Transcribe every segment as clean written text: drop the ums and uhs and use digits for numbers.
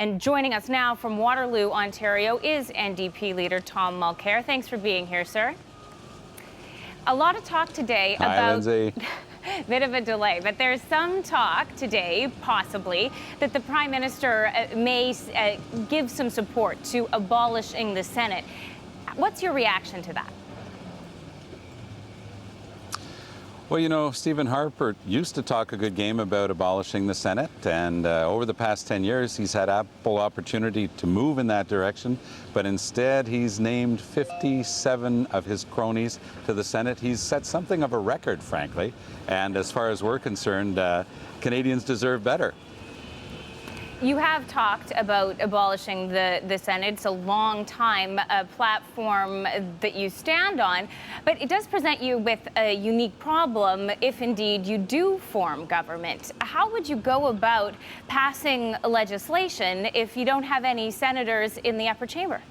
And joining us now from Waterloo, Ontario, is NDP leader Tom Mulcair. Thanks for being here, sir. A lot of talk today about... Lyndsay. Bit of a delay, but there's some talk today, possibly, that the Prime Minister may give some support to abolishing the Senate. What's your reaction to that? Well, you know, Stephen Harper used to talk a good game about abolishing the Senate, and over the past 10 years, he's had ample opportunity to move in that direction, but instead he's named 57 of his cronies to the Senate. He's set something of a record, frankly, and as far as we're concerned, Canadians deserve better. You have talked about abolishing the Senate. It's a long time platform that you stand on, but it does present you with a unique problem if indeed you do form government. How would you go about passing legislation if you don't have any senators in the upper chamber?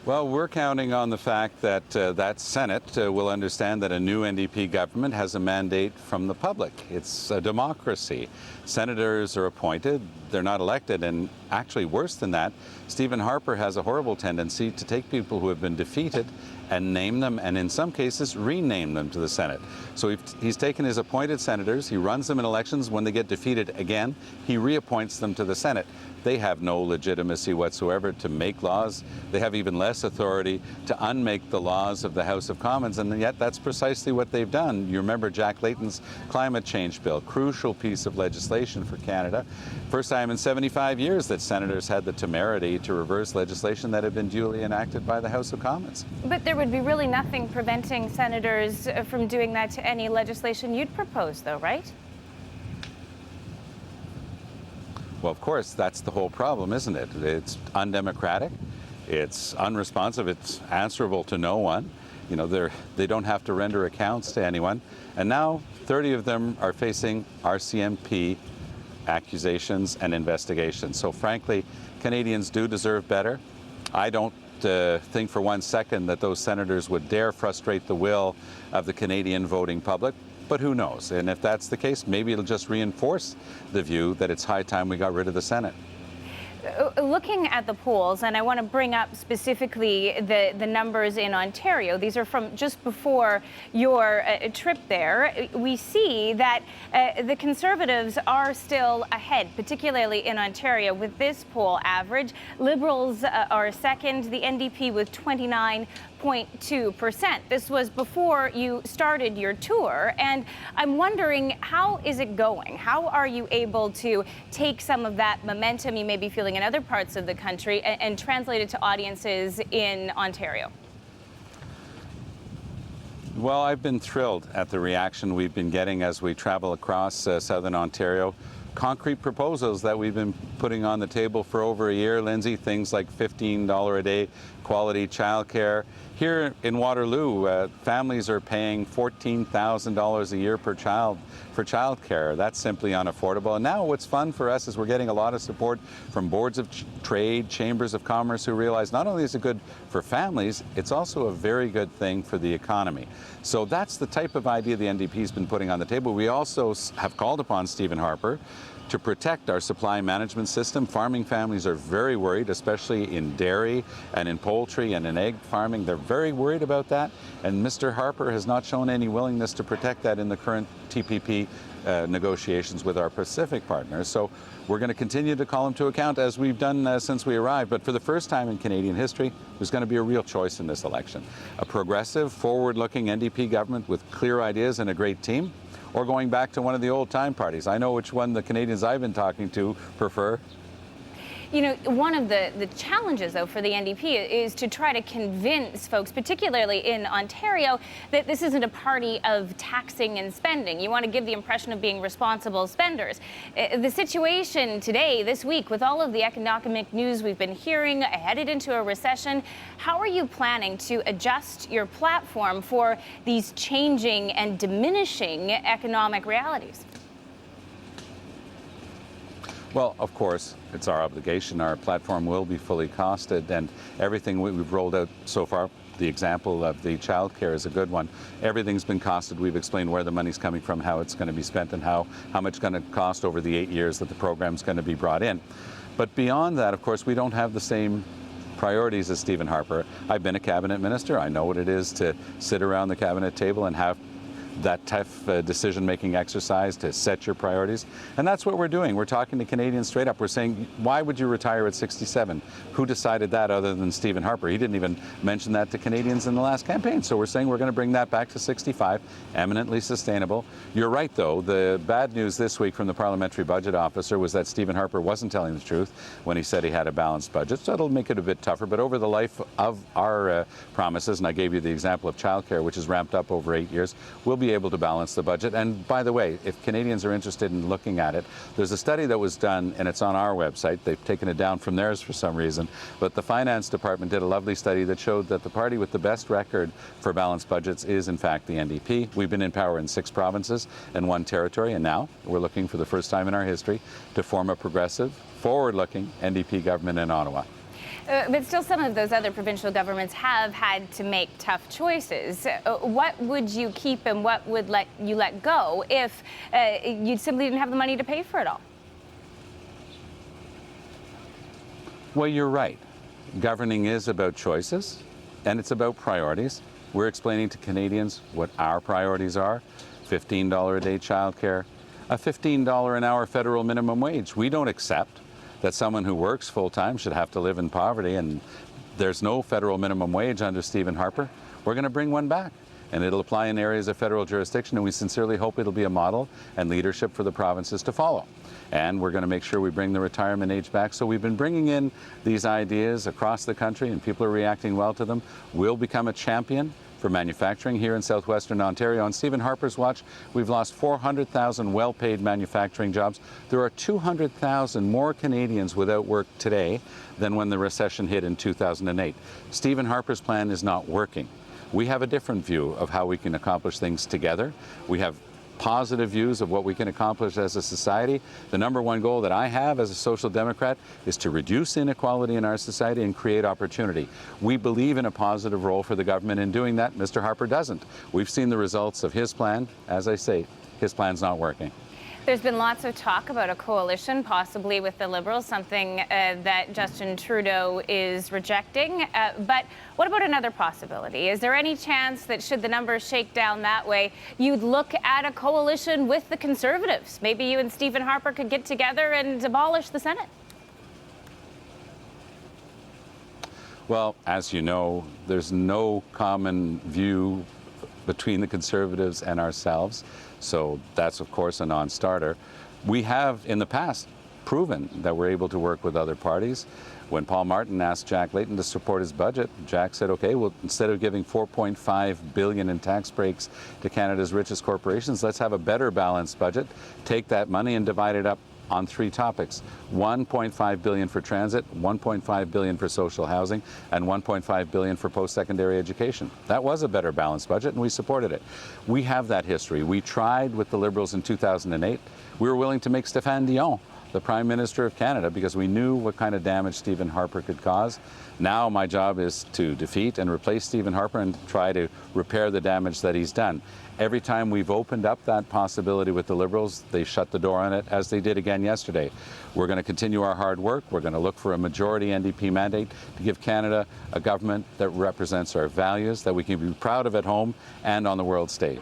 Well, we're counting on the fact that that Senate will understand that a new NDP government has a mandate from the public. It's a democracy. Senators are appointed, they're not elected, and actually worse than that, Stephen Harper has a horrible tendency to take people who have been defeated and name them, and in some cases rename them to the Senate. So he's taken his appointed senators, he runs them in elections. When they get defeated again, he reappoints them to the Senate. They have no legitimacy whatsoever to make laws. They have even less authority to unmake the laws of the House of Commons, and yet that's precisely what they've done. You remember Jack Layton's climate change bill, crucial piece of legislation for Canada. First time in 75 years that senators had the temerity to reverse legislation that had been duly enacted by the House of Commons. But there would be really nothing preventing senators from doing that to any legislation you'd propose, though, right? Well, of course, that's the whole problem, isn't it? It's undemocratic, it's unresponsive, it's answerable to no one. You know, they don't have to render accounts to anyone. And now 30 of them are facing RCMP accusations and investigations. So frankly, Canadians do deserve better. I don't think for one second that those senators would dare frustrate the will of the Canadian voting public. But who knows? And if that's the case, maybe it'll just reinforce the view that it's high time we got rid of the Senate. Looking at the polls, and I want to bring up specifically the numbers in Ontario. These are from just before your trip there. We see that the Conservatives are still ahead, particularly in Ontario with this poll average. Liberals are second, the NDP with 29.2%. This was before you started your tour, and I'm wondering, how is it going? How are you able to take some of that momentum you may be feeling in other parts of the country and translate it to audiences in Ontario? Well, I've been thrilled at the reaction we've been getting as we travel across southern Ontario. Concrete proposals that we've been putting on the table for over a year, Lyndsay, things like $15 a day quality childcare. Here in Waterloo, families are paying $14,000 a year per child for childcare. That's simply unaffordable. And now what's fun for us is we're getting a lot of support from boards of trade, chambers of commerce, who realize not only is it good for families, it's also a very good thing for the economy. So that's the type of idea the NDP's been putting on the table. We also have called upon Stephen Harper to protect our supply management system. Farming families are very worried, especially in dairy and in poultry and in egg farming. They're very worried about that, and Mr. Harper has not shown any willingness to protect that in the current TPP negotiations with our Pacific partners. So we're going to continue to call him to account, as we've done since we arrived. But for the first time in Canadian history, there's going to be a real choice in this election. A progressive, forward-looking NDP government with clear ideas and a great team, or going back to one of the old-time parties. I know which one the Canadians I've been talking to prefer. You know, one of the challenges, though, for the NDP is to try to convince folks, particularly in Ontario, that this isn't a party of taxing and spending. You want to give the impression of being responsible spenders. The situation today, this week, with all of the economic news we've been hearing, headed into a recession, how are you planning to adjust your platform for these changing and diminishing economic realities? Well, of course, it's our obligation. Our platform will be fully costed, and everything we've rolled out so far The example of the childcare is a good one. Everything's been costed. We've explained where the money's coming from, how it's going to be spent, and how much it's going to cost over the 8 years that the program's going to be brought in. But beyond that, of course, we don't have the same priorities as Stephen Harper. I've been a cabinet minister. I know what it is to sit around the cabinet table and have that tough decision-making exercise to set your priorities. And that's what we're doing. We're talking to Canadians straight up. We're saying, why would you retire at 67? Who decided that other than Stephen Harper? He didn't even mention that to Canadians in the last campaign. So we're saying we're going to bring that back to 65, eminently sustainable. You're right, though. The bad news this week from the Parliamentary Budget Officer was that Stephen Harper wasn't telling the truth when he said he had a balanced budget. So it'll make it a bit tougher. But over the life of our promises, and I gave you the example of childcare, which is ramped up over 8 years, we'll be able to balance the budget. And by the way, if Canadians are interested in looking at it, there's a study that was done, and it's on our website. They've taken it down from theirs for some reason, but the Finance Department did a lovely study that showed that the party with the best record for balanced budgets is in fact the NDP. We've been in power in 6 provinces and 1 territory, and now we're looking for the first time in our history to form a progressive, forward-looking NDP government in Ottawa. But still, some of those other provincial governments have had to make tough choices. What would you keep and what would you let go if you simply didn't have the money to pay for it all? Well, you're right. Governing is about choices, and it's about priorities. We're explaining to Canadians what our priorities are: $15 a day childcare, a $15 an hour federal minimum wage. We don't accept that someone who works full-time should have to live in poverty, and there's no federal minimum wage under Stephen Harper. We're going to bring one back, and it'll apply in areas of federal jurisdiction, and we sincerely hope it'll be a model and leadership for the provinces to follow. And we're going to make sure we bring the retirement age back. So we've been bringing in these ideas across the country, and people are reacting well to them. We'll become a champion for manufacturing here in southwestern Ontario. On Stephen Harper's watch, we've lost 400,000 well-paid manufacturing jobs. There are 200,000 more Canadians without work today than when the recession hit in 2008. Stephen Harper's plan is not working. We have a different view of how we can accomplish things together. We have positive views of what we can accomplish as a society. The number one goal that I have as a social democrat is to reduce inequality in our society and create opportunity. We believe in a positive role for the government in doing that. Mr. Harper doesn't. We've seen the results of his plan. As I say, his plan's not working. There's been lots of talk about a coalition, possibly with the Liberals, something that Justin Trudeau is rejecting. But what about another possibility? Is there any chance that, should the numbers shake down that way, you'd look at a coalition with the Conservatives? Maybe you and Stephen Harper could get together and abolish the Senate? Well, as you know, there's no common view between the Conservatives and ourselves. So that's, of course, a non-starter. We have, in the past, proven that we're able to work with other parties. When Paul Martin asked Jack Layton to support his budget, Jack said, okay, well, instead of giving $4.5 billion in tax breaks to Canada's richest corporations, let's have a better balanced budget, take that money and divide it up on 3 topics: $1.5 billion for transit, $1.5 billion for social housing, and $1.5 billion for post-secondary education. That was a better balanced budget, and we supported it. We have that history. We tried with the Liberals in 2008. We were willing to make Stéphane Dion the Prime Minister of Canada because we knew what kind of damage Stephen Harper could cause. Now my job is to defeat and replace Stephen Harper and try to repair the damage that he's done. Every time we've opened up that possibility with the Liberals, they shut the door on it, as they did again yesterday. We're going to continue our hard work. We're going to look for a majority NDP mandate to give Canada a government that represents our values, that we can be proud of at home and on the world stage.